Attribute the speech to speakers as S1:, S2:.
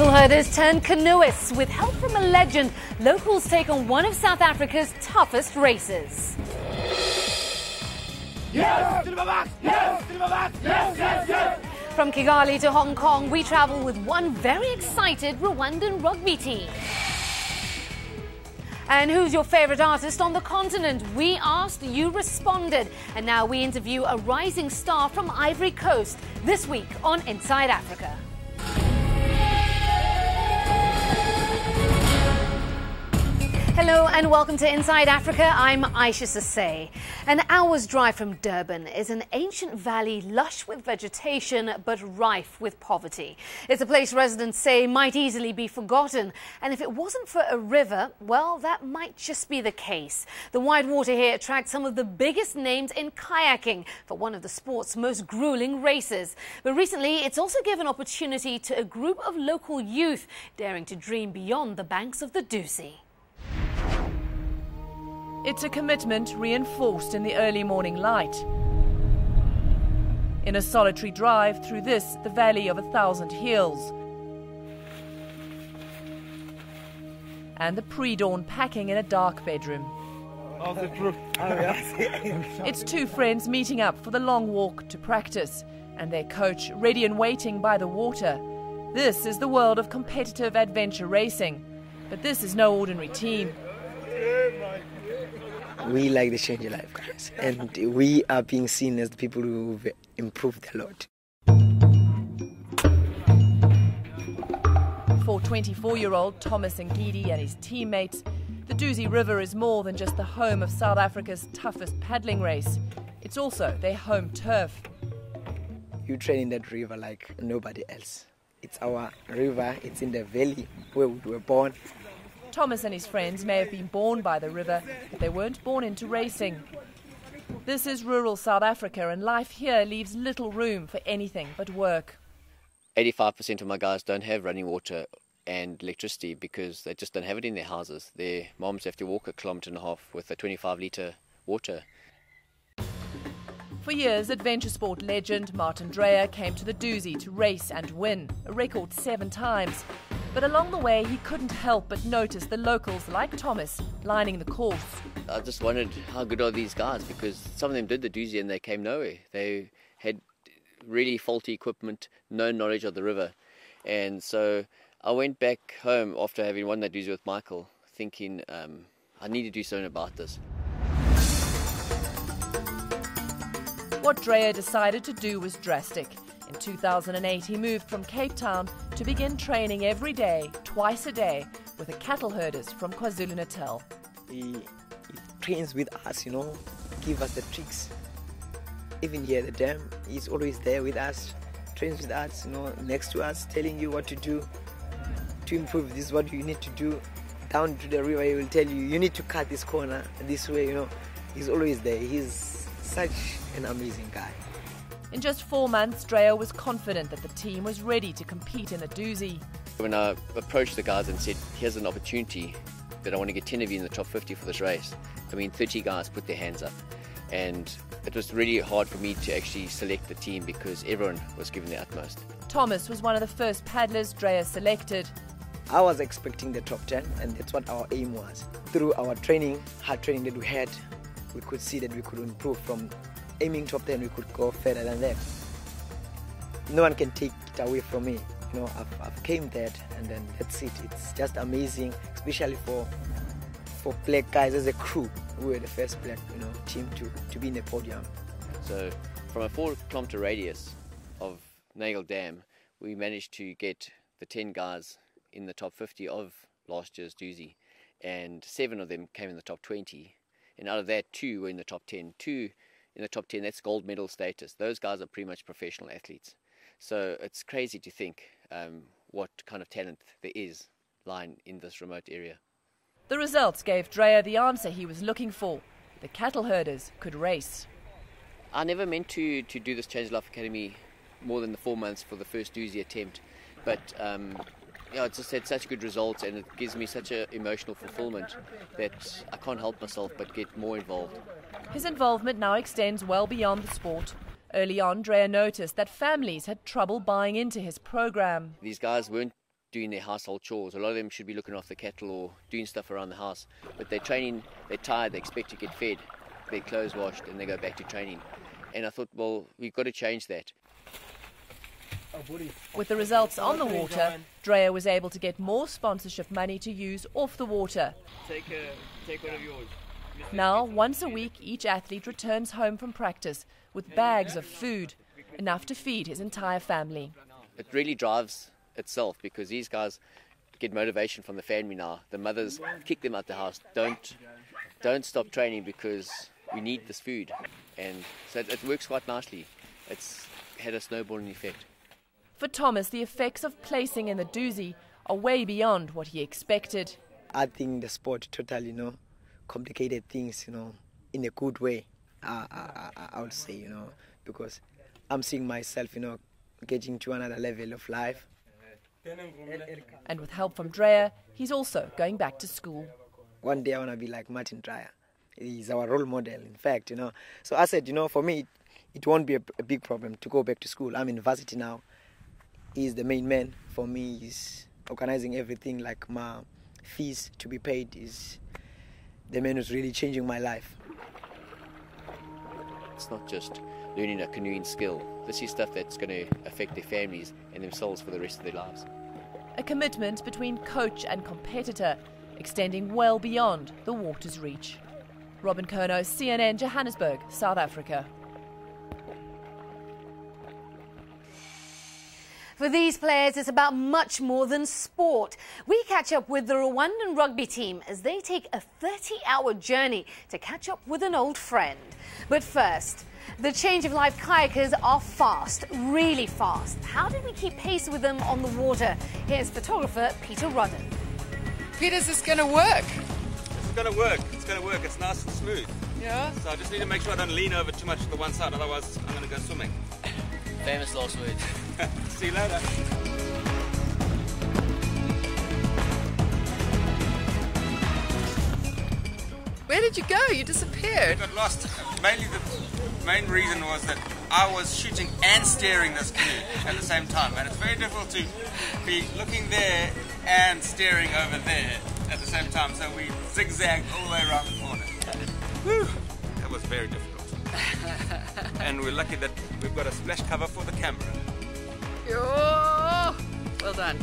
S1: Cattle herders turned canoeists. With help from a legend, locals take on one of South Africa's toughest races.
S2: Yes! Yes! Yes! Yes! Yes!
S1: From Kigali to Hong Kong, we travel with one very excited Rwandan rugby team. And who's your favourite artist on the continent? We asked, you responded. And now we interview a rising star from Ivory Coast this week on Inside Africa. Hello and welcome to Inside Africa. I'm Aisha Sasay. An hour's drive from Durban is an ancient valley lush with vegetation but rife with poverty. It's a place residents say might easily be forgotten. And if it wasn't for a river, well, that might just be the case. The wide water here attracts some of the biggest names in kayaking for one of the sport's most grueling races. But recently, it's also given opportunity to a group of local youth daring to dream beyond the banks of the Dusi.
S3: It's a commitment reinforced in the early morning light. In a solitary drive through this, the Valley of 1,000 Hills. And the pre-dawn packing in a dark bedroom. It's two friends meeting up for the long walk to practice, and their coach ready and waiting by the water. This is the world of competitive adventure racing. But this is no ordinary team.
S4: We like the change your life, guys, and we are being seen as the people who've improved a lot.
S3: For 24-year-old Thomas Ngidi and his teammates, the Dusi River is more than just the home of South Africa's toughest paddling race. It's also their home turf.
S4: You train in that river like nobody else. It's our river, it's in the valley where we were born.
S3: Thomas and his friends may have been born by the river, but they weren't born into racing. This is rural South Africa, and life here leaves little room for anything but work.
S5: 85% of my guys don't have running water and electricity because they just don't have it in their houses. Their moms have to walk 1.5 kilometres with a 25-litre water.
S3: For years, adventure sport legend Martin Dreyer came to the Dusi to race and win, a record 7 times. But along the way, he couldn't help but notice the locals like Thomas lining the course.
S5: I just wondered how good are these guys, because some of them did the Dusi and they came nowhere. They had really faulty equipment, no knowledge of the river. And so I went back home after having won that Dusi with Michael, thinking I need to do something about this.
S3: What Dreyer decided to do was drastic. In 2008, he moved from Cape Town to begin training every day, twice a day, with the cattle herders from KwaZulu-Natal.
S4: He trains with us, give us the tricks. Even here at the dam, he's always there with us, trains with us, next to us, telling you what to do to improve. This is what you need to do. Down to the river, he will tell you, you need to cut this corner this way, He's always there. He's such an amazing guy.
S3: In just 4 months, Dreyer was confident that the team was ready to compete in the Dusi.
S5: When I approached the guys and said, here's an opportunity that I want to get 10 of you in the top 50 for this race, 30 guys put their hands up. And it was really hard for me to actually select the team because everyone was giving their utmost.
S3: Thomas was one of the first paddlers Dreyer selected.
S4: I was expecting the top 10, and that's what our aim was. Through our training, hard training that we had, we could see that we could improve from aiming top 10, we could go further than that. No one can take it away from me. I've came that, and then that's it. It's just amazing, especially for black guys as a crew. We were the first black, team to be in the podium.
S5: So from a 4-kilometre radius of Nagle Dam, we managed to get the 10 guys in the top 50 of last year's Dusi, and 7 of them came in the top 20. And out of that, 2 were in the top 10. 2 in the top 10, that's gold medal status. Those guys are pretty much professional athletes. So it's crazy to think what kind of talent there is lying in this remote area.
S3: The results gave Dreyer the answer he was looking for. The cattle herders could race.
S5: I never meant to do this Change Life Academy more than the 4 months for the first Dusi attempt. But it's just had such good results, and it gives me such an emotional fulfillment that I can't help myself but get more involved.
S3: His involvement now extends well beyond the sport. Early on, Dreyer noticed that families had trouble buying into his program.
S5: These guys weren't doing their household chores. A lot of them should be looking after cattle or doing stuff around the house. But they're training, they're tired, they expect to get fed, their clothes washed, and they go back to training. And I thought, well, we've got to change that.
S3: With the results on the water, Drea was able to get more sponsorship money to use off the water.
S5: Take one of yours.
S3: Now, once a week, each athlete returns home from practice with bags of food, enough to feed his entire family.
S5: It really drives itself because these guys get motivation from the family now. The mothers kick them out the house. Don't stop training because we need this food. And so it works quite nicely. It's had a snowballing effect.
S3: For Thomas, the effects of placing in the doozy are way beyond what he expected.
S4: I think the sport totally, complicated things, in a good way, I would say, because I'm seeing myself, getting to another level of life.
S3: And with help from Drea, he's also going back to school.
S4: One day I want to be like Martin Dreyer. He's our role model, in fact, So I said, for me, it won't be a big problem to go back to school. I'm in university now. He's the main man. For me, he's organizing everything, like my fees to be paid. Is the man who's really changing my life.
S5: It's not just learning a canoeing skill. This is stuff that's going to affect their families and themselves for the rest of their lives.
S3: A commitment between coach and competitor, extending well beyond the water's reach. Robin Kerno, CNN, Johannesburg, South Africa.
S1: For these players, it's about much more than sport. We catch up with the Rwandan rugby team as they take a 30-hour journey to catch up with an old friend. But first, the Change of Life kayakers are fast, really fast. How did we keep pace with them on the water? Here's photographer Peter Rudden.
S6: Peter, is this going to work?
S2: It's going to work. It's going to work. It's nice and smooth.
S6: Yeah?
S2: So I just need to make sure I don't lean over too much to the one side, otherwise I'm going to go swimming.
S5: Famous last words.
S2: See you later.
S6: Where did you go? You disappeared.
S2: I got lost. Mainly the main reason was that I was shooting and steering this canoe at the same time, and it's very difficult to be looking there and steering over there at the same time, so we zigzagged all the way around the corner. Whew. That was very difficult. And we're lucky that we've got a splash cover for the camera.
S6: Oh, well done.